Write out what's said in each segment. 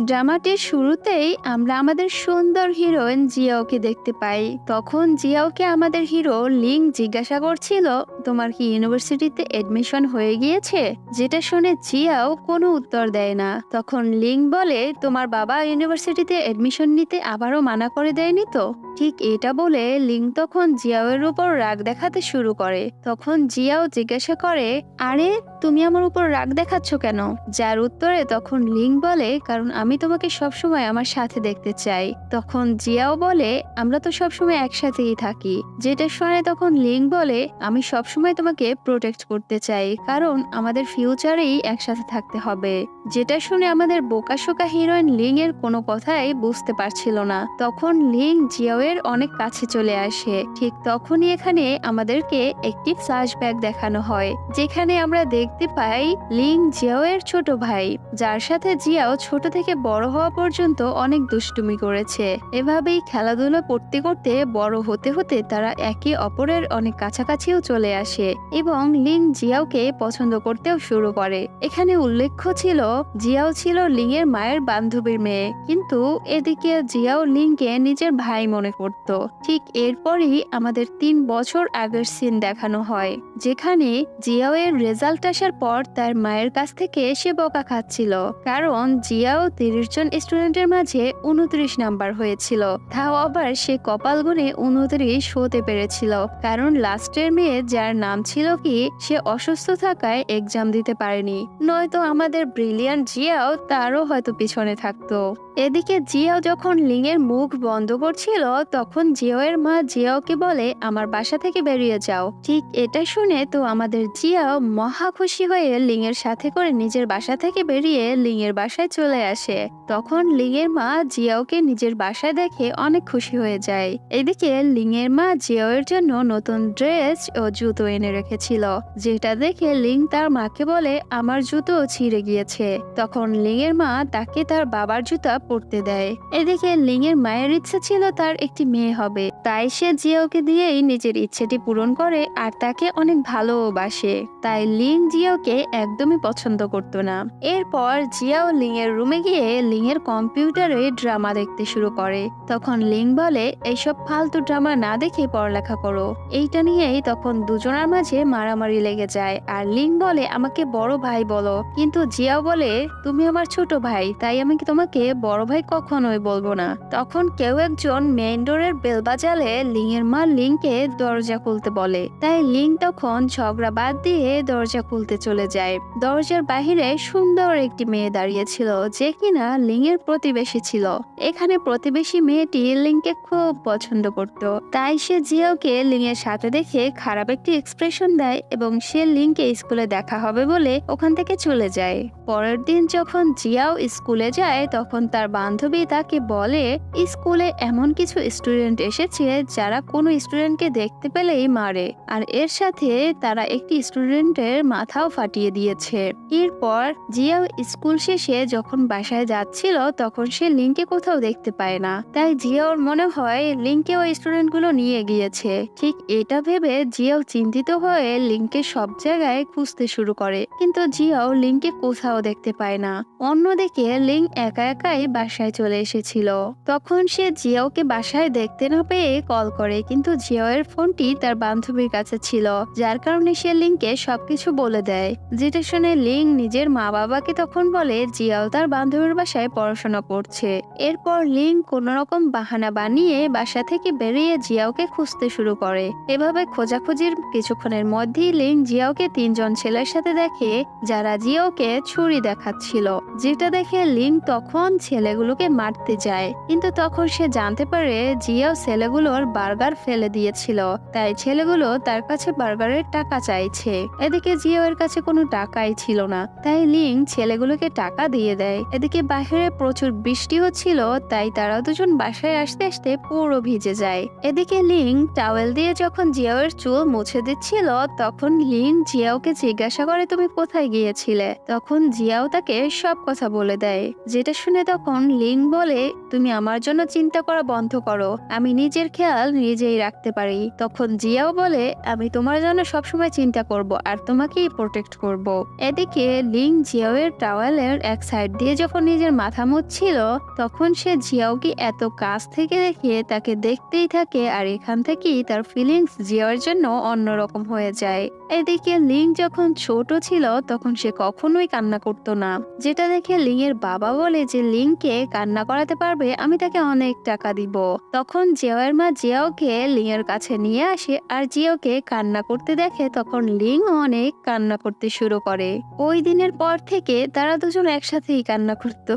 ড্রামাটির শুরুতেই আমরা আমাদের সুন্দর হিরোইন জিয়াওকে দেখতে পাই। তখন জিয়াওকে আমাদের হিরো লিং জিজ্ঞাসা করছিল, তোমার কি ইউনিভার্সিটিতে এডমিশন হয়ে গিয়েছে? যেটা শুনে জিয়াও কোনো উত্তর দেয় না। তখন লিং বলে, তোমার বাবা ইউনিভার্সিটিতে এডমিশন নিতে আবারও মানা করে দেয়নি তো? ঠিক এটা বলে লিং তখন জিয়াওয়ের উপর রাগ দেখাতে শুরু করে। তখন জিয়াও জিজ্ঞাসা করে, আরে তুমি আমার উপর রাগ দেখাচ্ছ কেন? যার উত্তরে তখন লিং বলে, কারণ আমি তোমাকে সবসময় আমার সাথে দেখতে চাই। তখন জিয়াও বলে, আমরা তো সবসময় একসাথেই থাকি। যেটা শুনে তখন লিং বলে, আমি সবসময় তোমাকে প্রোটেক্ট করতে চাই, কারণ আমাদের ফিউচারেই একসাথে থাকতে হবে। যেটা শুনে আমাদের বোকাশোকা হিরোইন লিং এর কোনো কথাই বুঝতে পারছিল না। তখন লিং জিয়াওয়ের অনেক কাছে চলে আসে। ঠিক তখনই এখানে আমাদেরকে একটি ফ্ল্যাশব্যাক দেখানো হয়, যেখানে আমরা দেখতে পাই লিং জিয়াওয়ের ছোট ভাই, যার সাথে জিয়াও ছোট থেকে বড় হওয়া পর্যন্ত অনেক দুষ্টুমি করেছে। এভাবেই খেলাধুলা করতে করতে বড় হতে হতে তারা একে অপরের অনেক কাছাকাছিও চলে আসে এবং লিং জিয়াওকে পছন্দ করতেও শুরু করে। এখানে উল্লেখ্য ছিল, জিয়াও ছিল লিং এর মায়ের বান্ধবীর মেয়ে, কিন্তু এদিকে জিয়াও লিংকে নিজের ভাই মনে করত। ঠিক এরপরই আমাদের 3 বছর আগের সিন দেখানো হয়, যেখানে জিয়াও এর রেজাল্ট আসার পর তার মায়ের কাছ থেকে সে বকা খাচ্ছিল, কারণ জিয়াও 30 জন স্টুডেন্টের মাঝে 29 নাম্বার হয়েছিল। তাও আবার সে কপাল গুনে 29 হতে পেরেছিল, কারণ লাস্টের মেয়ে যার নাম ছিল কি, সে অসুস্থ থাকায় এক্সাম দিতে পারেনি, নয়তো আমাদের ব্রিলিয়ান্ট জিয়াও তারও হয়তো পিছনে থাকতো। এদিকে জিয়াও যখন লিং এর মুখ বন্ধ করছিল, তখন জিয়াওয়ের মা জিয়াওকে বলে, আমার বাসা থেকে বেরিয়ে যাও। ঠিক এটা শুনে তো আমাদের জিয়াও মহা খুশি হয়ে লিং এর সাথে করে নিজের বাসা থেকে বেরিয়ে লিং এর বাসায় চলে আসে। তখন লিং এর মা জিয়াওকে নিজের বাসায় দেখে অনেক খুশি হয়ে যায়। এদিকে লিং এর মা জিয়াওয়ের জন্য নতুন ড্রেস ও জুতো এনে রেখেছিল, যেটা দেখে লিং তার মাকে বলে, আমার জুতো ছিঁড়ে গিয়েছে। তখন লিং এর মা তাকে তার বাবার জুতা পরতে দেয়। এদিকে লিং এর মায়ের ইচ্ছে ছিল তার একটি মেয়ে হবে, তাই সে জিয়াওকে দিয়েই নিজের ইচ্ছেটি পূরণ করে আর তাকে অনেক ভালোবাসে। তাই লিং জিয়াওকে একদমই পছন্দ করতো না। এরপর জিয়াও লিং এর রুমে গিয়ে লিং এর কম্পিউটারে ড্রামা দেখতে শুরু করে। তখন লিং বলে, এইসব ফালতু ড্রামা না দেখে পড়ালেখা করো। এইটা নিয়েই তখন দুজনের মাঝে মারামারি লেগে যায়, আর লিং বলে, আমাকে বড় ভাই বলো। কিন্তু জিয়াও বলে, তুমি আমার ছোট ভাই, তাই আমি তোমাকে বড় ভাই কখনোই বলবো না। তখন কেউ একজন মেইন ডোরের বেল বাজালে লিং এর মা লিংকে দরজা খুলতে বলে, তাই লিং তখন ঝগড়া বাদ দিয়ে দরজা খুলতে চলে যায়। দরজার বাহিরে সুন্দর একটি মেয়ে দাঁড়িয়েছিল, যে কিনা লিং এর প্রতিবেশী ছিল। এখানে প্রতিবেশী মেয়েটি লিংকে খুব পছন্দ করত, তাই সে জিয়াওকে লিং এর সাথে দেখে খারাপ একটি এক্সপ্রেশন দেয় এবং সে লিংকে স্কুলে দেখা হবে বলে ওখান থেকে চলে যায়। পরের দিন যখন জিয়াও স্কুলে যায়, তখন তার বান্ধবী তাকে বলে, স্কুলে এমন কিছু স্টুডেন্ট এসেছে যারা কোনো স্টুডেন্টকে দেখতে পেলেই মারে, আর এর সাথে তারা একটি স্টুডেন্টের মাথাও ফাটিয়ে দিয়েছে। এরপর জিয়াও স্কুল শেষে যখন বাসায় যাচ্ছিল, তখন সে লিংকে কোথাও দেখতে পায় না। তাই জিয়াওর মনে হয় লিংকে ওই স্টুডেন্টগুলো নিয়ে গিয়েছে। ঠিক এটা ভেবে জিয়াও চিন্তিত হয়ে লিংকে সব জায়গায় খুঁজতে শুরু করে, কিন্তু জিয়াও লিংকে কোথাও দেখতে পায় না। অন্যদিকে লিং একা একাই বাসায় চলে এসেছিল। তখন সে জিয়াওকে বাসায় দেখতে না পেয়ে কল করে, কিন্তু জিয়াওয়ের ফোনটি তার বান্ধবীর কাছে ছিল, যার কারণে সে লিংকে সবকিছু বলে দেয়। যেটা শুনে লিং নিজের মা বাবাকে তখন বলে জিয়াও তার বান্ধবীর বাসায় পড়াশোনা করছে। এরপর লিং কোন রকম বাহানা বানিয়ে বাসা থেকে বেরিয়ে জিয়াওকে খুঁজতে শুরু করে। এভাবে খোঁজাখুঁজির কিছুক্ষণের মধ্যেই লিং জিয়াওকে 3 জন ছেলের সাথে দেখে, যারা জিয়াওকে ছুরি দেখাচ্ছিল। যেটা দেখে লিং তখন ছেলেগুলোকে মারতে যায়, কিন্তু তখন সে জানতে পারে জিয়াও ছেলেগুলোর বার্গার ফেলে দিয়েছিল, তাই ছেলেগুলো তার কাছে বার্গারের টাকা চাইছে। এদিকে জিয়াওয়ের কাছে কোনো টাকাই ছিল না, তাই লিং ছেলেগুলোকে টাকা দিয়ে দেয়। এদিকে বাইরে প্রচুর বৃষ্টি হচ্ছিল, তাই তারা দুজন বাসায় আসতে আসতে পুরো ভিজে যায়। এদিকে লিং টাওয়েল দিয়ে যখন জিয়াওয়ের চুল মুছে দিচ্ছিল তখন লিং জিয়াওকে জিজ্ঞাসা করে তুমি কোথায় গিয়েছিলে। তখন জিয়াও তাকে সব কথা বলে দেয়, যেটা শুনে তখন লিং বলে তুমি আমার জন্য চিন্তা করা বন্ধ করো, আমি নিজের খেয়াল নিজেই রাখতে পারি। তখন জিয়াও বলে আমি তোমার জন্য সবসময় চিন্তা করব আর তোমাকেই প্রোটেক্ট করব। এদিকে লিং জিয়াওয়ের টাওয়ালের এক সাইড দিয়ে যখন নিজের মাথা মুছছিল তখন সে জিয়াওকে এত কাছ থেকে দেখে তাকে দেখতেই থাকে আর এখান থেকেই তার ফিলিংস জিয়াওর জন্য অন্যরকম হয়ে যায়। এদিকে লিং যখন ছোট ছিল তখন সে কখনোই কান্না করতো না, যেটা দেখে লিং এর বাবা বলে যে লিংকে কান্না করাতে পারবে আমি তাকে অনেক টাকা দিব। তখন জিয়াওয়ের মা জিয়াওকে লিং এর কাছে নিয়ে আসে আর জিয়াওকে কান্না করতে দেখে তখন লিং অনেক কান্না করতে শুরু করে। ওই দিনের পর থেকে তারা দুজন একসাথেই কান্না করতো,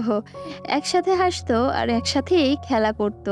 একসাথে হাসতো আর একসাথেই খেলা করত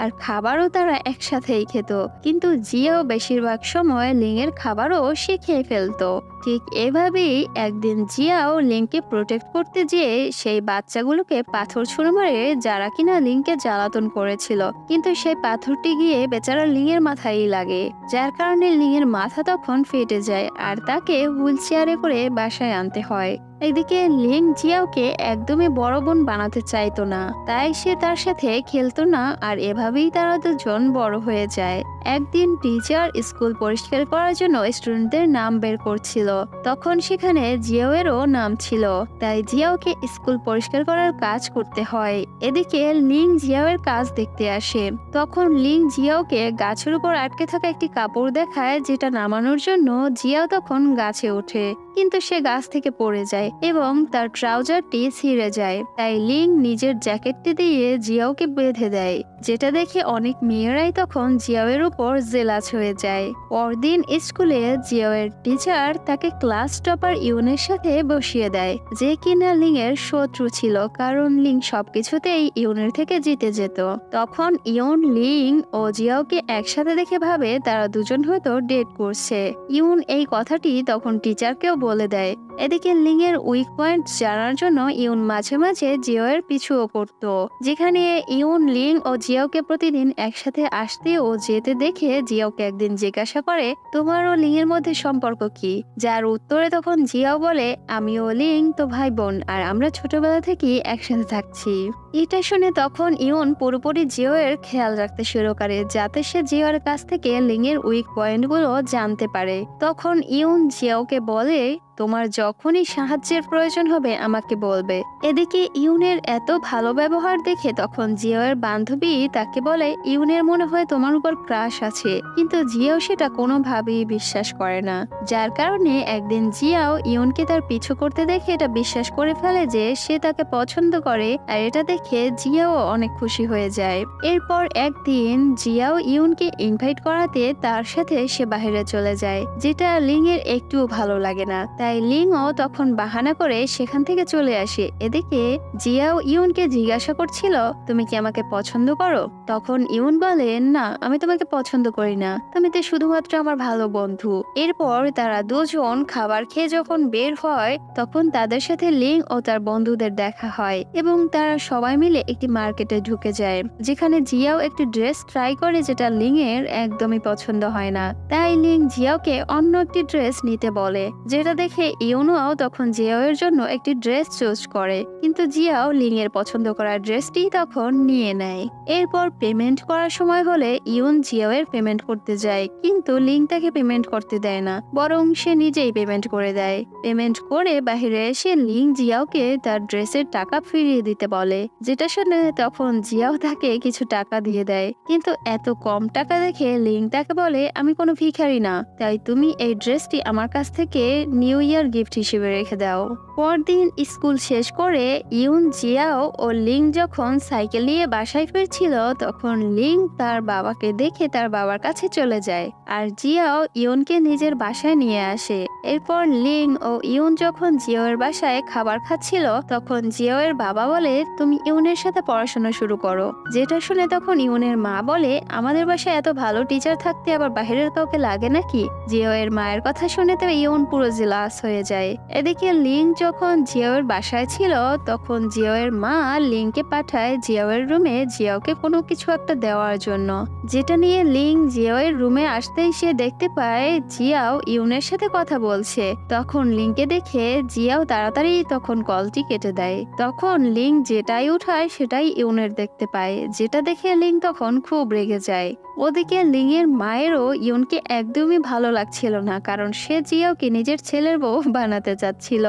আর খাবারও তারা একসাথেই খেত। কিন্তু জিয়াও বেশিরভাগ সময় লিং এর খাবারও সে খেয়ে ফেলতো। ঠিক এভাবেই একদিন জিয়াও লিংকে প্রোটেক্ট করতে যেয়ে সেই বাচ্চাগুলোকে পাথর ছুঁড়ে মারে যারা কিনা লিংকে জ্বালাতন করেছিল, কিন্তু সেই পাথরটি গিয়ে বেচারা লিং এর মাথায় লাগে, যার কারণে লিং এর মাথা তখন ফেটে যায় আর তাকে হুইল চেয়ারে করে বাসায় আনতে হয়। এদিকে লিং জিয়াওকে একদমই বড় বোন বানাতে চাইতো না, তাই সে তার সাথে খেলতো না আর এভাবেই তারা দুজন বড় হয়ে যায়। একদিন টিচার স্কুল পরিষ্কার করার জন্য স্টুডেন্টদের নাম বের করছিল, তখন সেখানে জিয়াওয়েরও নাম ছিল, তাই জিয়াওকে স্কুল পরিষ্কার করার কাজ করতে হয়। এদিকে লিং জিয়াওয়ের কাজ দেখতে আসে, তখন লিং জিয়াওকে গাছের উপর আটকে থাকা একটি কাপড় দেখায় যেটা নামানোর জন্য জিয়াও তখন গাছে ওঠে, কিন্তু সে গাছ থেকে পড়ে যায় এবং তার ট্রাউজারটি ছিঁড়ে যায়। তাই লিং নিজের জ্যাকেটটি দিয়ে জিয়াওকে বেঁধে দেয়, যেটা দেখে অনেক মেয়েরাই তখন জিয়াওয়ের উপর জেলাস হয়ে যায়। পরদিন স্কুলে জিয়াওয়ের টিচার তাকে ক্লাস টপার ইউনের সাথে বসিয়ে দেয়, যে কিনা লিং এর শত্রু ছিল, কারণ লিং সবকিছুতেই ইউনের থেকে জিতে যেত। তখন ইউন লিং ও জিয়াওকে একসাথে দেখে ভাবে তারা দুজন হয়তো ডেট করছে। ইউন এই কথাটি তখন টিচারকেও বলে দেয়। এদিকে লিং এর উইক পয়েন্ট জানার জন্য ইউন মাঝে মাঝে জিয়াওয়ের পিছুও পড়ত, যেখানে ইউন লিং ও জিয়াওকে প্রতিদিন একসাথে আসতে ও যেতে দেখে জিয়াওকে একদিন জিজ্ঞাসা করে তোমার ও লিং এর মধ্যে সম্পর্ক কি, যার উত্তরে তখন জিয়াও বলে আমি ও লিং তো ভাই বোন আর আমরা ছোটবেলা থেকেই একসাথে থাকছি। এটা শুনে তখন ইউন পুরোপুরি জিয়াওয়ের খেয়াল রাখতে শুরু করে যাতে সে জিয়াওয়ের কাছ থেকে লিং এর উইক পয়েন্টগুলো জানতে পারে। তখন ইউন জিয়াওকে বলে তোমার যখনই সাহায্যের প্রয়োজন হবে আমাকে বলবে। এদিকে ইউনের এত ভালো ব্যবহার দেখে তখন জিয়াওয়ের বান্ধবী তাকে বলে ইউনের মনে হয় তোমার উপর ক্রাশ আছে, কিন্তু জিয়াও সেটা কোনোভাবেই বিশ্বাস করে না, যার কারণে একদিন জিয়াও ইউনকে তার পিছু করতে দেখে এটা বিশ্বাস করে ফেলে যে সে তাকে পছন্দ করে আর এটা দেখে জিয়াও অনেক খুশি হয়ে যায়। এরপর একদিন জিয়াও ইউনকে ইনভাইট করাতে তার সাথে সে বাইরে চলে যায়, যেটা লিং এর একটুও ভালো লাগে না, তাই লিংও তখন বাহানা করে সেখান থেকে চলে আসে। এদিকে জিয়াও ইউনকে জিজ্ঞাসা করছিল তুমি কি আমাকে পছন্দ করো। তখন ইউন বলে না আমি তোমাকে পছন্দ করি না, তুমি তো শুধুমাত্র আমার ভালো বন্ধু। এরপর তারা দুজন খাবার খেয়ে যখন বের হয় তখন তাদের সাথে লিং ও তার বন্ধুদের দেখা হয় এবং তারা সবাই মিলে একটি মার্কেটে ঢুকে যায়, যেখানে জিয়াও একটি ড্রেস ট্রাই করে যেটা লিং এর একদমই পছন্দ হয় না, তাই লিং জিয়াওকে অন্য একটি ড্রেস নিতে বলে, যেটা দেখে ইউনও তখন জিয়াওয়ের জন্য একটি ড্রেস চুজ করে, কিন্তু জিয়াও লিং এর পছন্দ করা ড্রেসটি তখন নিয়ে নেয়। এরপর পেমেন্ট করার সময় হলে ইউন জিয়াওয়ের পেমেন্ট করতে যায়, কিন্তু লিং তাকে পেমেন্ট করতে দেয় না, বরং সে নিজেই পেমেন্ট করে দেয়। পেমেন্ট করে বাহিরে এসে লিং জিয়াওকে তার ড্রেসের টাকা ফিরিয়ে দিতে বলে, যেটা শুনে তখন জিয়াও তাকে কিছু টাকা দিয়ে দেয়, কিন্তু এত কম টাকা দেখে লিং তাকে বলে আমি কোনো ভিখারি না, তাই তুমি এই ড্রেসটি আমার কাছ থেকে নিউ ইয়ার গিফট হিসেবে রেখে দাও। পরদিন স্কুল শেষ করে ইউন জিয়াও ও লিং যখন সাইকেল নিয়ে বাসায় ফিরছিল তখন লিং তার বাবাকে দেখে তার বাবার কাছে চলে যায় আর জিয়াও ইউনকে নিজের বাসায় নিয়ে আসে। এরপর লিং ও ইউন যখন জিয়াওয়ের বাসায় খাবার খাচ্ছিল তখন জিয়াওয়ের বাবা বলে তুমি ইউনের সাথে পড়াশোনা শুরু করো, যেটা শুনে তখন ইউনের মা বলে আমাদের বাসায় এত ভালো টিচার থাকতে আবার বাইরের কাউকে লাগে নাকি। জিয়াওয়ের মায়ের কথা শুনে তো ইউন পুরো জেলাস হয়ে যায়। এদিকে লিং যখন জিয়াওয়ের বাসায় ছিল তখন জিয়াওয়ের মা লিংকে পাঠায় জিয়াওয়ের রুমে জিয়াওকে কোনো কিছু একটা দেওয়ার জন্য, যেটা নিয়ে লিং জিয়াওয়ের রুমে আসতেই সে দেখতে পায় জিয়াও ইউনের সাথে কথা বলছে। তখন লিংকে দেখে জিয়াও তাড়াতাড়ি তখন কলটি কেটে দেয়। তখন লিং যেটাই উঠায় সেটাই ইউনের দেখতে পায়, যেটা দেখে লিং তখন খুব রেগে যায়। ওদিকে লিংয়ের মায়েরও ইউনকে একদমই ভালো লাগছিল না, কারণ সে জিয়াওকে নিজের ছেলের বউ বানাতে চাচ্ছিল।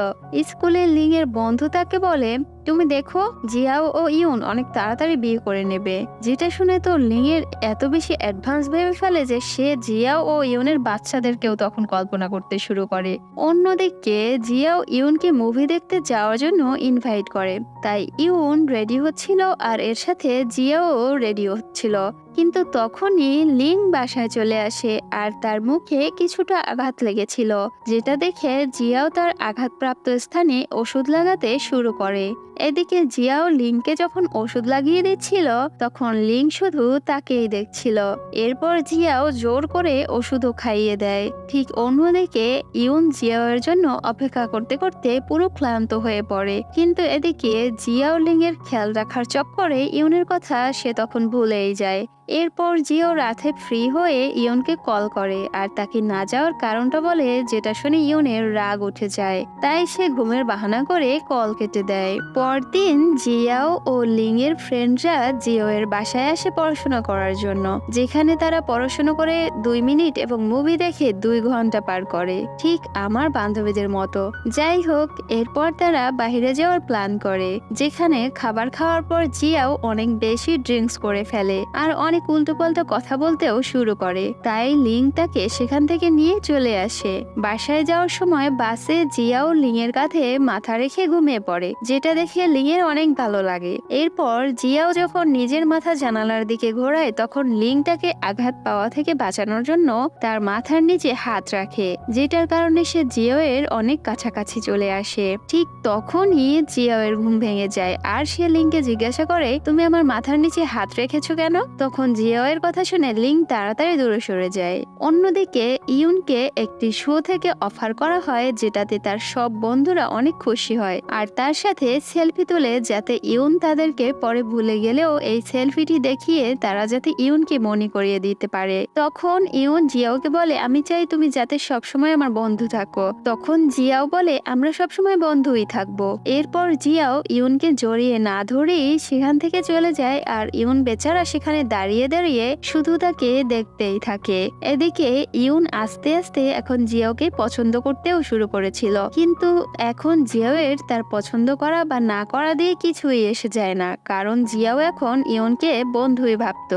স্কুলে লিংয়ের বন্ধু তাকে বলে, তুমি দেখো জিয়াও ও ইউন অনেক তাড়াতাড়ি বিয়ে করে নেবে। যেটা শুনে তো লিংয়ের এত বেশি অ্যাডভান্স ভেবে ফেলে যে সে জিয়াও ও ইউনের বাচ্চাদেরকেও তখন কল্পনা করতে শুরু করে। অন্যদিকে জিয়াও ইউনকে মুভি দেখতে যাওয়ার জন্য ইনভাইট করে, তাই ইউন রেডি হচ্ছিল আর এর সাথে জিয়াও রেডি হচ্ছিল। কিন্তু তখনই লিং বাসায় চলে আসে আর তার মুখে কিছুটা আঘাত লেগেছিল, যেটা দেখে জিয়াও তার আঘাতপ্রাপ্ত স্থানে ওষুধ লাগাতে শুরু করে। এদিকে জিয়াও লিংকে যখন ওষুধ লাগিয়ে দিচ্ছিল তখন লিং শুধু তাকেই দেখছিল। এরপর জিয়াও জোর করে ওষুধও খাইয়ে দেয়। ঠিক অন্যদিকে ইউন জিয়াওয়ের জন্য অপেক্ষা করতে করতে পুরো ক্লান্ত হয়ে পড়ে, কিন্তু এদিকে জিয়াও লিংয়ের খেয়াল রাখার চক্করে ইউনের কথা সে তখন ভুলেই যায়। এরপর জিয়াও রাতে ফ্রি হয়ে ইয়নকে কল করে আর তাকে না যাওয়ার কারণটা বলে, যেটা শুনে ইয়নের রাগ উঠে যায়। তাই সে ঘুমের বাহানা করে কল কেটে দেয়। পরদিন জিয়াও ও লিং এর ফ্রেন্ডরা জিও এর বাসায় আসে পড়াশোনা করার জন্য, যেখানে তারা পড়াশোনা করে 2 মিনিট এবং মুভি দেখে 2 ঘন্টা পার করে, ঠিক আমার বান্ধবীদের মতো। যাই হোক, এরপর তারা বাইরে যাওয়ার প্ল্যান করে, যেখানে খাবার খাওয়ার পর জিয়াও অনেক বেশি ড্রিঙ্কস করে ফেলে আর অনেক উল্টোপাল্টা কথা বলতেও শুরু করে। তাই লিং তাকে সেখান থেকে নিয়ে চলে আসে। বাসায় যাওয়ার সময় বাসে জিয়াও লিং এর কাঁধে মাথা রেখে ঘুমিয়ে পড়ে, যেটা দেখে লিং এর অনেক ভালো লাগে। এরপর জিয়াও যখন নিজের মাথা জানালার দিকে ঘোরায় তখন লিং তাকে আঘাত পাওয়া থেকে বাঁচানোর জন্য তার মাথার নিচে হাত রাখে, যেটার কারণে সে জিয়াও এর অনেক কাছাকাছি চলে আসে। ঠিক তখনই জিয়াও এর ঘুম ভেঙে যায় আর সে লিংকে জিজ্ঞাসা করে, তুমি আমার মাথার নিচে হাত রেখেছো কেন? তখন জিয়াও এর কথা শুনে লিং তাড়াতাড়ি দূরে সরে যায়। অন্যদিকে ইউনকে একটি শো থেকে অফার করা হয়, যেটাতে তার সব বন্ধুরা অনেক খুশি হয় আর তার সাথে সেলফি তুলে, যাতে ইউন তাদেরকে পরে ভুলে গেলেও এই সেলফিটি দেখিয়ে তারা যাতে ইউনকে মনে করিয়ে দিতে পারে। তখন ইউন জিয়াওকে বলে, আমি চাই তুমি যাতে সবসময় আমার বন্ধু থাকো। তখন জিয়াও বলে, আমরা সবসময় বন্ধুই থাকবো। এরপর জিয়াও ইউনকে জড়িয়ে না ধরেই সেখান থেকে চলে যায় আর ইউন বেচারা সেখানে দাঁড়িয়ে দাঁড়িয়ে শুধু তাকে দেখতেই থাকে। এদিকে ইউন আস্তে আস্তে এখন জিয়াওকে পছন্দ করতেও শুরু করেছিল, কিন্তু এখন জিয়াওয়ের তার পছন্দ করা বা না করা দিয়ে কিছুই এসে যায় না, কারণ জিয়াও এখন ইউনকে বন্ধুই ভাবত।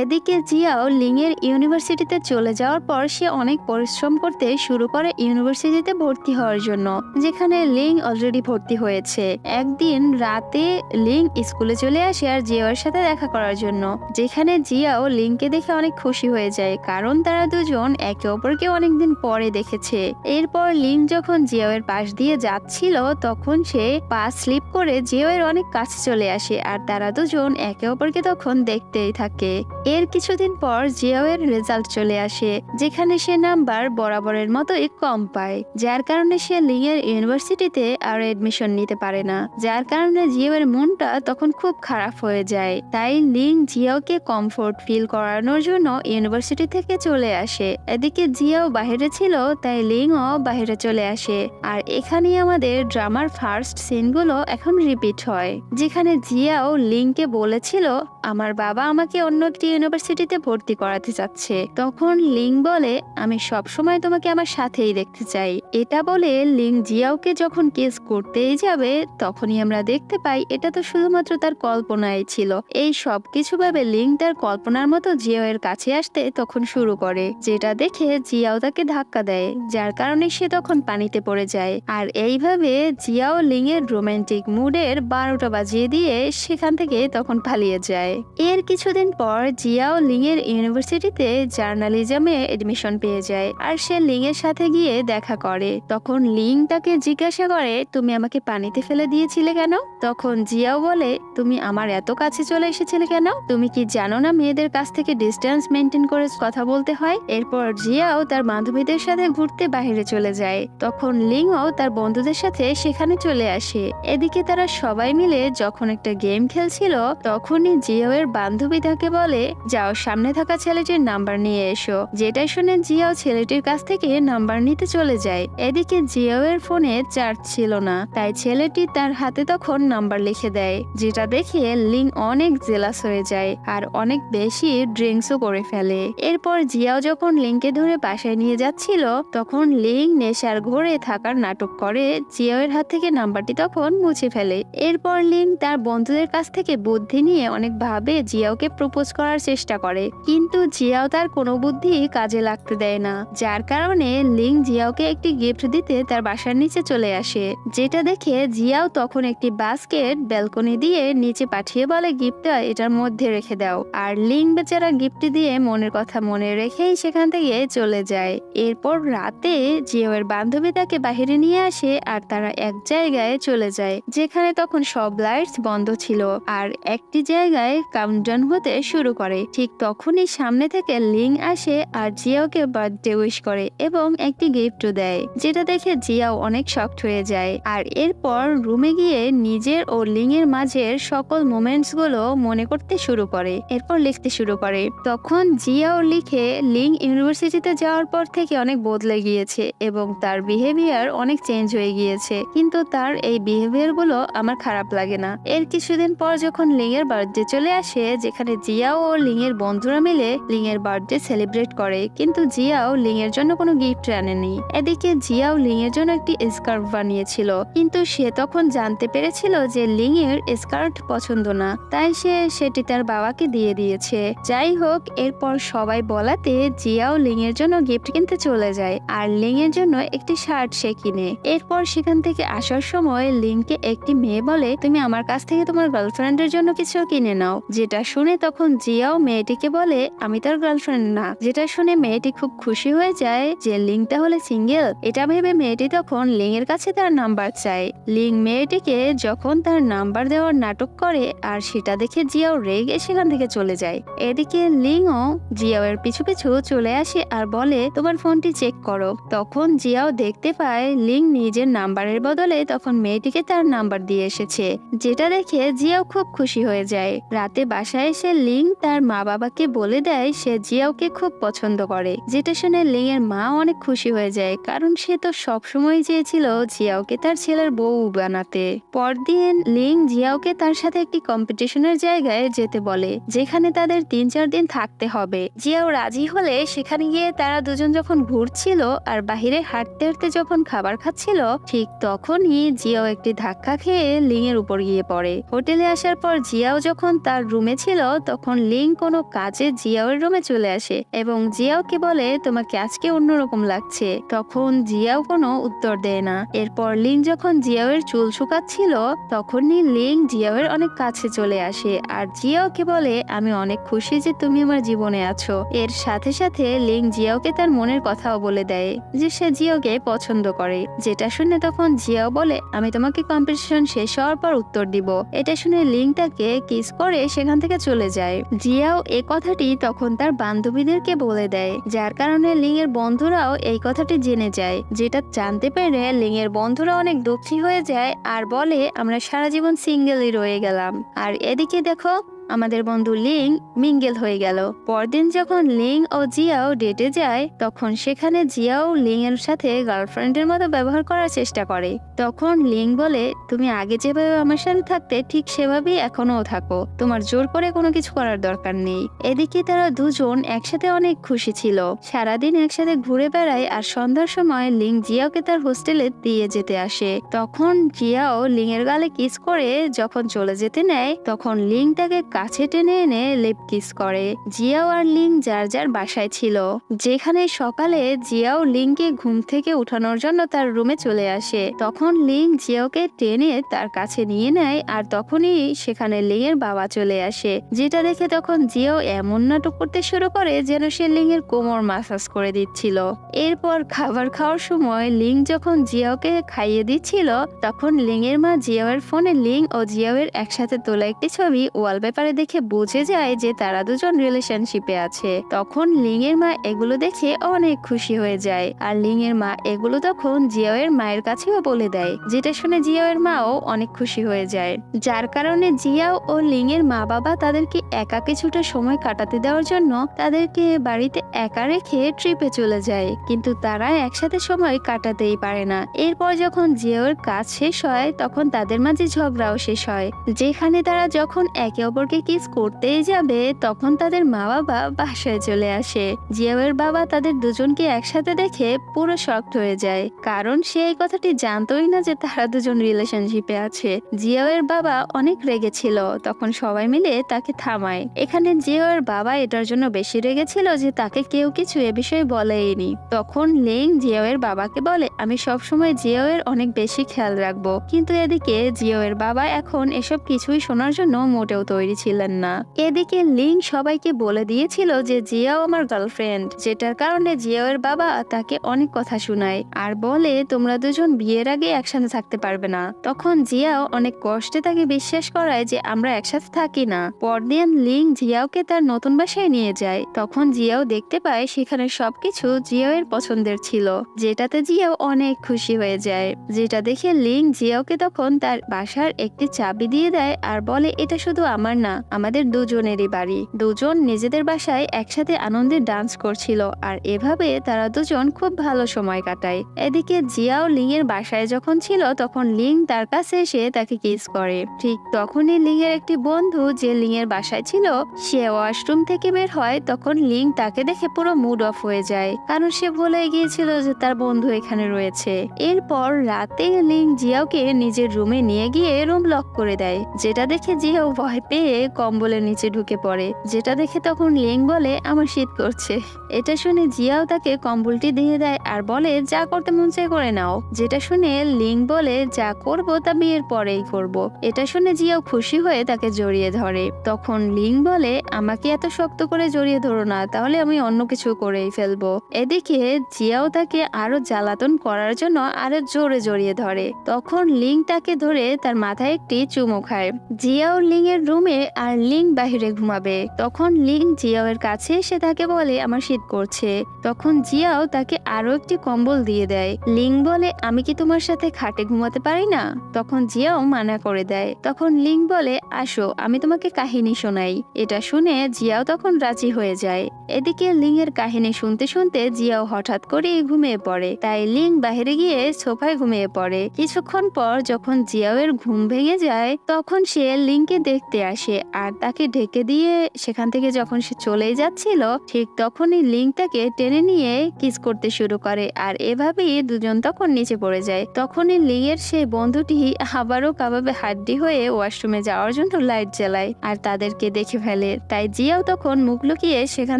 এদিকে জিয়াও লিং এর ইউনিভার্সিটিতে চলে যাওয়ার পর সে অনেক পরিশ্রম করতে শুরু করে ইউনিভার্সিটিতে ভর্তি হওয়ার জন্য, যেখানে লিং অলরেডি ভর্তি হয়েছে। একদিন রাতে লিং স্কুলে চলে আসে আর জিয়াওর সাথে দেখা করার জন্য, যেখানে জিয়াও লিংকে দেখে অনেক খুশি হয়ে যায়, কারণ তারা দুজন একে অপরকে অনেকদিন পরে দেখেছে। এরপর লিং যখন জিয়াওয়ের পাশ দিয়ে যাচ্ছিল তখন সে পা স্লিপ করে জিয়াওয়ের অনেক কাছে চলে আসে আর তারা দুজন একে অপরকে তখন দেখতেই থাকে। এর কিছুদিন পর জিয়াওয়ের রেজাল্ট চলে আসে, যেখানে সে নাম্বার বরাবরের মতোই কম পায়, যার কারণে সে লিং এর ইউনিভার্সিটিতে আর এডমিশন নিতে পারে না, যার কারণে জিয়াওয়ের মনটা তখন খুব খারাপ হয়ে যায়। তাই লিং জিয়াওকে কমফোর্ট ফিল করানোর জন্য ইউনিভার্সিটি থেকে চলে আসে। এদিকে জিয়াও বাহিরে ছিল, তাই লিংও বাহিরে চলে আসে। আর এখানেই আমাদের ড্রামার ফার্স্ট সিনগুলো এখন রিপিট হয়, যেখানে জিয়াও লিংকে বলেছিল, আমার বাবা আমাকে অন্য একটি ইউনিভার্সিটিতে ভর্তি করাতে চাচ্ছে। তখন লিং বলে, আমি সব সময় তোমাকে আমার সাথেই দেখতে চাই। এটা বলে লিং জিয়াওকে যখন কিস করতেই যাবে তখনই আমরা দেখতে পাই এটা তো শুধুমাত্র তার কল্পনাই ছিল। এই সব কিছু ভাবে লিং তার কল্পনার মতো জিয়াও এর কাছে আসতে তখন শুরু করে, যেটা দেখে জিয়াও তাকে ধাক্কা দেয়, যার কারণে সে তখন পানিতে পড়ে যায়। আর এইভাবে জিয়াও লিং এর রোমান্টিক মুডের 12টা বাজিয়ে দিয়ে সেখান থেকে তখন পালিয়ে যায়। এর কিছুদিন পর জিয়াও লিং এর ইউনিভার্সিটিতে জার্নালিজমে এডমিশন পেয়ে যায় আর সে লিং এর সাথে গিয়ে দেখা করে। তখন লিং তাকে জিজ্ঞাসা করে, তুমি আমাকে পানিতে ফেলে দিয়েছিলে কেন? তখন জিয়াও বলে, তুমি আমার এত কাছে চলে এসেছিলে কেন? তুমি কি জানো না না মেয়েদের কাছ থেকে ডিস্টেন্স মেনটেন করে কথা বলতে হয়। এরপর জিয়াও তার বান্ধবীদের সাথে ঘুরতে বাইরে চলে যায়। তখন লিংও তার বন্ধুদের সাথে সেখানে চলে আসে। এদিকে তারা সবাই মিলে যখন একটা গেম খেলছিল, তখনই জিয়াও এর বান্ধবী তাকে বলে, যাও সামনে থাকা ছেলেটির নাম্বার নিয়ে এসো। যেটা শুনে জিয়াও ছেলেটির কাছ থেকে নাম্বার নিতে চলে যায়। এদিকে জিয়াও এর ফোনে চার্জ ছিল না, তাই ছেলেটি তার হাতে তখন নাম্বার লিখে দেয়। যেটা দেখে লিং অনেক জেলাস হয়ে যায় আর অনেক বেশি ড্রিঙ্কসও করে ফেলে। এরপর জিয়াও যখন লিংকে ধরে বাসায় নিয়ে যাচ্ছিল, তখন লিং নেশার ঘোরে থাকার নাটক করে জিয়াও এর হাত থেকে নাম্বারটি তখন মুছে ফেলে। এরপর লিং তার বন্ধুদের কাছ থেকে বুদ্ধি নিয়ে অনেকভাবে জিয়াওকে প্রপোজ করার চেষ্টা করে, কিন্তু জিয়াও তার কোনো বুদ্ধি কাজে লাগতে দেয় না। যার কারণে লিং জিয়াওকে একটি গিফট দিতে তার বাসার নিচে চলে আসে। যেটা দেখে জিয়াও তখন একটি বাস্কেট ব্যালকনি দিয়ে নিচে পাঠিয়ে বলে, গিফটটা এটার মধ্যে রেখে দাও। আর লিং বেচারা গিফট দিয়ে মনের কথা মনে রেখেই সেখান থেকে চলে যায়। এরপর রাতে জিয়াও এর বান্ধবী তাকে বাহিরে নিয়ে আসে আর তারা এক জায়গায় চলে যায় যেখানে তখন সব লাইটস বন্ধ ছিল আর একটি জায়গায় কাউন্টডাউন হতে শুরু করে। ঠিক তখনই সামনে থেকে লিং আসে আর জিয়াওকে বার্থডে উইশ করে এবং একটি গিফটও দেয়। যেটা দেখে জিয়াও অনেক শকড হয়ে যায় আর এরপর রুমে গিয়ে নিজের ও লিং এর মাঝের সকল মোমেন্টস গুলো মনে করতে শুরু করে। এরপর লিখতে শুরু করে। তখন জিয়াও লিখে, লিং ইউনিভার্সিটিতে যাওয়ার পর থেকে অনেক বদলে গিয়েছে এবং তার বিহেভিয়ার অনেক চেঞ্জ হয়ে গিয়েছে, কিন্তু তার এই বিহেভিয়ার গুলো আমার খারাপ লাগে না। এর কিছুদিন পর যখন লিং এর বার্থডে চলে আসে, যেখানে জিয়াও ও লিং এর বন্ধুরা মিলে লিং এর বার্থডে সেলিব্রেট করে, কিন্তু জিয়াও লিং এর জন্য কোনো গিফট আনেনি। এদিকে জিয়াও লিং এর জন্য একটি স্কার্ফ বানিয়েছিল, কিন্তু সে তখন জানতে পেরেছিল যে লিং এর স্কার্ট পছন্দ না, তাই সে সেটি তার বাবাকে দিয়ে দিয়েছে। যাই হোক, এরপর সবাই বলাতে জিয়াও লিং এর জন্য গিফট কিনতে চলে যায় আর লিং এর জন্য একটি শার্ট সে কিনে। এরপর সেখান থেকে আসার সময় লিংকে একটি মেয়ে বলে, তুমি আমার কাছ থেকে তোমার গার্লফ্রেন্ডের জন্য কিছু কিনে নাও। যেটা শুনে তখন জিয়াও মেয়েটিকে বলে, আমি তার গার্লফ্রেন্ড না। যেটা শুনে মেয়েটি খুব খুশি হয়ে যায় যে লিং তাহলে সিঙ্গেল। এটা ভেবে মেয়েটি তখন লিং এর কাছে তার নাম্বার চায়। লিং মেয়েটিকে যখন তার নাম্বার দেওয়ার নাটক করে আর সেটা দেখে জিয়াও রেগে সেখান থেকে চলে যায়। এদিকে লিংও জিয়াও এর পিছু পিছু চলে আসে আর বলে, তোমার ফোনটি চেক করো। তখন জিয়াও দেখতে পায় লিং নিজের নাম্বারের বদলে তখন মেয়েটিকে তার নাম্বার দিয়ে এসেছে। যেটা দেখে জিয়াও খুব খুশি হয়ে যায়। রাতে বাসায় এসে লিং তার মা বাবাকে বলে দেয় সে জিয়াওকে খুব পছন্দ করে। যেটা শুনে লিং এর মা অনেক খুশি হয়ে যায়, কারণ সে তো সবসময় চেয়েছিল জিয়াওকে তার ছেলের বউ বানাতে। পরদিন লিং জিয়াওকে তার সাথে একটি কম্পিটিশনের জায়গায় যেতে বলে, যেখানে তাদের 3-4 দিন থাকতে হবে। জিয়াও রাজি হলে সেখানে গিয়ে তারা দুজন যখন ঘুরছিল আর বাহিরে হাঁটতে হাঁটতে যখন খাবার খাচ্ছিল, ঠিক তখনই জিয়াও একটি ধাক্কা খেয়ে লিং এর উপর গিয়ে পড়ে। হোটেলে আসার পর জিয়াও যখন তার রুমে ছিল, তখন লিং কোনো কাজে জিয়াও এর রুমে চলে আসে এবং জিয়াওকে বলে, তোমাকে আজকে অন্যরকম লাগছে। তখন জিয়াও কোনো উত্তর দেয় না। এরপর লিং যখন জিয়াও এর চুল শুকাচ্ছিল, তখনই লিং জিয়াও এর অনেক কাছে চলে আসে আর জিয়াওকে বলে, আমি অনেক খুশি যে তুমি আমার জীবনে আছো। এর সাথে সাথে লিং জিয়াওকে তার মনের কথাও বলে দেয় যে সে জিয়াওকে পছন্দ করে। যেটা শুনে তখন জিয়াও বলে, আমি তোমাকে কম্পিটিশন শেষ হওয়ার পর উত্তর দিব। এটা শুনে লিং তাকে কিস করে সেখান থেকে চলে যায়। জিয়াও এই কথাটি তখন তার বান্ধবীদেরকে বলে দেয়, যার কারণে লিং এর বন্ধুরাও এই কথাটি জেনে যায়। যেটা জানতে পেরে লিং এর বন্ধুরা অনেক দুঃখী হয়ে যায় আর বলে, আমরা সারা জীবন সিঙ্গেলই রয়ে গেলাম। আর এদিকে দেখো, আমাদের বন্ধু লিং মিঙ্গেল হয়ে গেল। পরদিন যখন লিং ও জিয়াও ডেটে যায়, তখন সেখানে জিয়াও লিং এর সাথে গার্লফ্রেন্ডের মতো ব্যবহার করার চেষ্টা করে। তখন লিং বলে, তুমি আগে যেভাবে আমার সাথে থাকতে ঠিক সেভাবেই এখনো থাকো, তোমার জোর করে কোনো কিছু করার দরকার নেই। এদিকে তারা দুজন একসাথে অনেক খুশি ছিল, সারাদিন একসাথে ঘুরে বেড়ায় আর সন্ধ্যার সময় লিং জিয়াওকে তার হোস্টেলে দিয়ে যেতে আসে। তখন জিয়াও লিং এর গালে কিস করে যখন চলে যেতে নেয়, তখন লিং তাকে কাছে টেনে এনে লিপ কিস করে। জিয়াও আর লিং যার যার বাসায় ছিল, যেখানে সকালে জিয়াও লিংকে ঘুম থেকে উঠানোর জন্য তার রুমে চলে আসে। তখন লিং জিয়াওকে টেনে তার কাছে নিয়ে নেয় আর তখনই সেখানে লিং এর বাবা চলে আসে। যেটা দেখে তখন জিয়াও এমন নাটক করতে শুরু করে যেন সে লিং এর কোমর মাসাজ করে দিচ্ছিল। এরপর খাবার খাওয়ার সময় লিং যখন জিয়াওকে খাইয়ে দিচ্ছিল, তখন লিং এর মা জিয়াও এর ফোনে লিং ও জিয়াও এর একসাথে তোলা একটি ছবি ওয়ালপেপারে করে দেখে বুঝে যায় যে তারা দুজন রিলেশনশিপে আছে। তখন লিং এর মা এগুলো দেখে অনেক খুশি হয়ে যায়, আর লিং এর মা এগুলো তখন জিয়াও এর মায়ের কাছেও বলে দেয়, যেটা শুনে জিয়াও এর মাও অনেক খুশি হয়ে যায়। যার কারণে জিয়াও ও লিং এর মা বাবা তাদেরকে একা কিছুটা সময় কাটাতে দেওয়ার জন্য তাদেরকে বাড়িতে একা রেখে ট্রিপে চলে যায়, কিন্তু তারা একসাথে সময় কাটাতেই পারে না। এরপর যখন জিয়াওর কাজ শেষ হয় তখন তাদের মাঝে ঝগড়াও শেষ হয়, যেখানে তারা যখন একে অপরকে কিস করতেই যাবে তখন তাদের মা বাবা বাসায় চলে আসে। জিয়াওয়ের বাবা তাদের দুজনকে একসাথে দেখে পুরো শকড হয়ে যায়, কারণ সে এই কথাটি জানতোই না যে তারা দুজন রিলেশনশিপে আছে। জিয়াওয়ের বাবা অনেক রেগেছিল, তখন সবাই মিলে তাকে থামায়। এখানে জিয়াওয়ের বাবা এটার জন্য বেশি রেগেছিল যে তাকে কেউ কিছু এ বিষয়ে বলেইনি। তখন লিং জিয়াওয়ের বাবাকে বলে, আমি সবসময় জিয়াওয়ের অনেক বেশি খেয়াল রাখবো, কিন্তু এদিকে জিয়াওয়ের বাবা এখন এসব কিছুই শোনার জন্য মোটেও তৈরি ছিলেন না। এদিকে লিং সবাইকে বলে দিয়েছিল যে জিয়াও আমার গার্লফ্রেন্ড, যেটার কারণে জিয়াওয়ের বাবা তাকে অনেক কথা শোনায় আর বলে তোমরা দুজন বিয়ের আগে একসাথে থাকতে পারবে না। তখন জিয়াও অনেক কষ্টে তাকে বিশ্বাস করায় যে আমরা একসাথে থাকি না। পরদিন লিং জিয়াওকে তার নতুন বাসায় নিয়ে যায়। তখন জিয়াও দেখতে পায় সেখানে সবকিছু জিয়াওয়ের পছন্দের ছিল, যেটাতে জিয়াও অনেক খুশি হয়ে যায়। যেটা দেখে লিং জিয়াওকে তখন তার বাসার একটি চাবি দিয়ে দেয় আর বলে এটা শুধু আমার না, আমাদের দুজনেরই বাড়ি। দুজন নিজেদের বাসায় একসাথে আনন্দে ডান্স করছিল, আর এভাবে তারা দুজন খুব ভালো সময় কাটায়। এদিকে জিয়াও লিং এর বাসায় যখন ছিল তখন লিং তার কাছে এসে তাকে কিস করে। ঠিক তখনই লিং এর একটি বন্ধু যে লিং এর বাসায় ছিল সে ওয়াশরুম থেকে বের হয়। তখন লিং তাকে দেখে পুরো মুড অফ হয়ে যায়, কারণ সে ভুলে গিয়েছিল যে তার বন্ধু এখানে রয়েছে। এরপর রাতে লিং জিয়াওকে নিজের রুমে নিয়ে গিয়ে রুম লক করে দেয়, যেটা দেখে জিয়াও ভয় পেয়ে কম্বলের নিচে ঢুকে পড়ে। যেটা দেখে তখন লিং বলে আমার শীত করছে। এটা শুনে জিয়াও তাকে কম্বলটি দিয়ে দেয় আর বলে যা করতে মন চায় করে নাও। যেটা শুনে লিং বলে যা করব তা বিয়ের পরেই করব। এটা শুনে জিয়াও খুশি হয়ে তাকে জড়িয়ে ধরে। তখন লিং বলে আমাকে এত শক্ত করে জড়িয়ে ধরো না, তাহলে আমি অন্য কিছু করেই ফেলবো। এদিকে জিয়াও তাকে আরো জ্বালাতন করার জন্য আরো জোরে জড়িয়ে ধরে। তখন লিং তাকে ধরে তার মাথায় একটি চুমু খায়। জিয়াও লিং এর রুমে আর লিং বাহিরে ঘুমাবে। তখন লিং জিয়াও এর কাছে এসে তাকে বলে আমার শীত করছে। তখন জিয়াও তাকে আরো একটি কম্বল দিয়ে দেয়। লিং বলে আমি কি তোমার সাথে খাটে ঘুমাতে পারি না? তখন জিয়াও মানা করে দেয়। তখন লিং বলে আসো আমি তোমাকে কাহিনী শোনাই। এটা শুনে জিয়াও তখন রাজি হয়ে যায়। এদিকে লিং এর কাহিনী শুনতে শুনতে জিয়াও হঠাৎ করে ঘুমিয়ে পড়ে, তাই লিং বাইরে গিয়ে সোফায় ঘুমিয়ে পড়ে। কিছুক্ষণ পর যখন জিয়াও এর ঘুম ভেঙে যায় তখন সে লিংকে দেখতে আসে আর তাকে ঢেকে দিয়ে সেখান থেকে যখন সে চলে যাচ্ছিল ঠিক তখনই লিং তাকে টেনে নিয়ে কিস করতে শুরু করে, আর এভাবেই দুজন তখন নিচে পড়ে যায়। তখনই লিং এর সেই বন্ধুটি আবারও কাবাবে হাড্ডি হয়ে ওয়াশরুমে যাওয়ার জন্য লাইট জ্বালায় আর তাদেরকে দেখে ফেলে। তাই জিয়াও তখন মুখ লুকিয়ে সেখান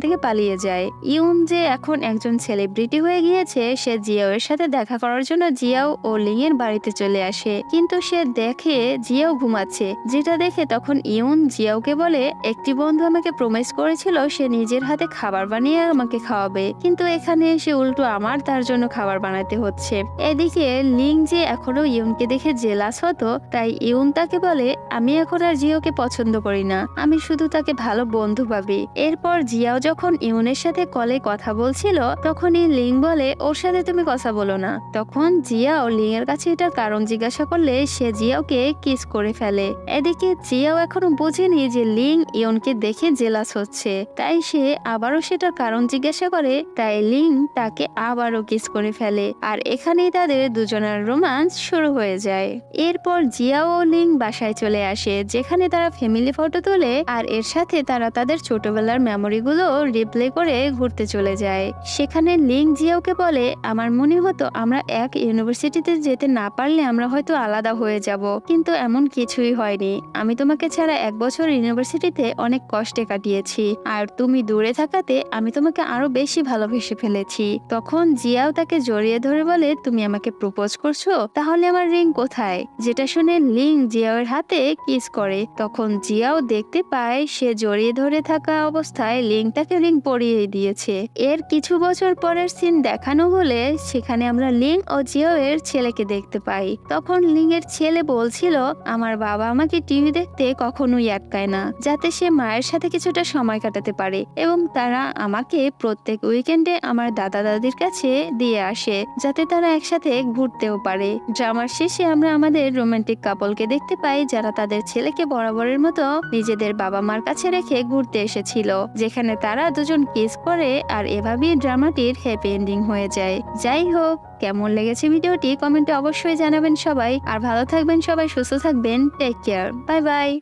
থেকে পালিয়ে যায়। ইউন যে এখন একজন সেলিব্রিটি হয়ে গিয়েছে সে জিয়াও এর সাথে দেখা করার জন্য জিয়াও ও লিং এর বাড়িতে চলে আসে, কিন্তু সে দেখে জিয়াও ঘুমাচ্ছে। যেটা দেখে তখন ইউন জিয়াওকে বলে একটি বন্ধু আমাকে প্রমিস করেছিল সে নিজের হাতে খাবার বানিয়ে আমাকে খাওয়াবে, কিন্তু এখানে এসে উল্টো আমার তার জন্য খাবার বানাতে হচ্ছে। এদিকে লিং যে এখনো ইউনকে দেখে জেলাস হতো, তাই ইউন তাকে বলে আমি এখন আর জিয়াওকে পছন্দ করি না, আমি শুধু তাকে ভালো বন্ধু ভাবি। এরপর জিয়াও যখন ইউনের সাথে কলে কথা বলছিল তখনই লিং বলে ওর সাথে তুমি কথা বলো না। তখন জিয়াও লিং এর কাছে এটার কারণ জিজ্ঞাসা করলে সে জিয়াওকে কিস করে ফেলে। এদিকে জিয়াও এখনো বোঝেনি যে লিং ইউনকে দেখে জেলাস হচ্ছে, তাই সে আবারও সেটার কারণ জিজ্ঞাসা করে, তাই লিং তাকে আবারও কিস করে ফেলে। আর এখানেই তাদের দুজনের রোমান্স শুরু হয়ে যায়। এরপর জিয়াও ও লিং বাসায় চলে আসে, যেখানে তারা ফ্যামিলি ফটো তোলে আর এর সাথে তারা তাদের ছোটবেলার মেমোরিগুলো রিপ্লে করে ঘুরতে চলে যায়। সেখানে লিং জিয়াওকে বলে আমার মনে হতো আমরা এক ইউনিভার্সিটিতে যেতে না পারলে আমরা হয়তো আলাদা হয়ে যাব, কিন্তু এমন কিছুই হয়নি। আমি তোমাকে ছাড়া 1 বছর ইউনিভার্সিটিতে অনেক কষ্টে কাটিয়েছি, আর তুমি দূরে থাকাতে আমি তোমাকে আরো বেশি ভালোবেসে ফেলেছি। তখন জিয়াও তাকে জড়িয়ে ধরে বলে তুমি আমাকে প্রপোজ করছো, তাহলে আমার রিং কোথায়? যেটা শুনে লিং জিয়াও এর হাতে কিস করে। তখন জিয়াও দেখতে পায় সে জড়িয়ে ধরে থাকা অবস্থায় লিং তাকে রিং পরিয়ে দিয়েছে। এর কিছু বছর পরের সিন দেখানো হলে সেখানে আমরা লিং ও জিয়াও এর ছেলেকে দেখতে পাই। তখন লিং এর ছেলে বলছিল আমার বাবা আমাকে টিভি দেখতে কখনোই আটকায় না, যাতে সে মায়ের সাথে কিছুটা সময় কাটাতে পারে এবং তারা আমাকে প্রত্যেক উইকেন্ডে আমার দাদা দাদির কাছে দিয়ে আসে, যাতে তারা একসাথে ঘুরতেও পারে। ড্রামার শেষে আমরা আমাদের রোমান্টিক কাপলকে দেখতে পাই, যারা তাদের ছেলেকে বরাবরের মতো নিজেদের বাবা মার কাছে রেখে ঘুরতে এসেছিল, যেখানে তারা দুজন কিস করে, আর এভাবেই ড্রামাটির হ্যাপি এন্ডিং হয়ে যায়। যাই হোক, কেমন লেগেছে ভিডিওটি কমেন্টে অবশ্যই জানাবেন সবাই। আর ভালো থাকবেন সবাই, সুস্থ থাকবেন, টেক কেয়ার, বাই বাই।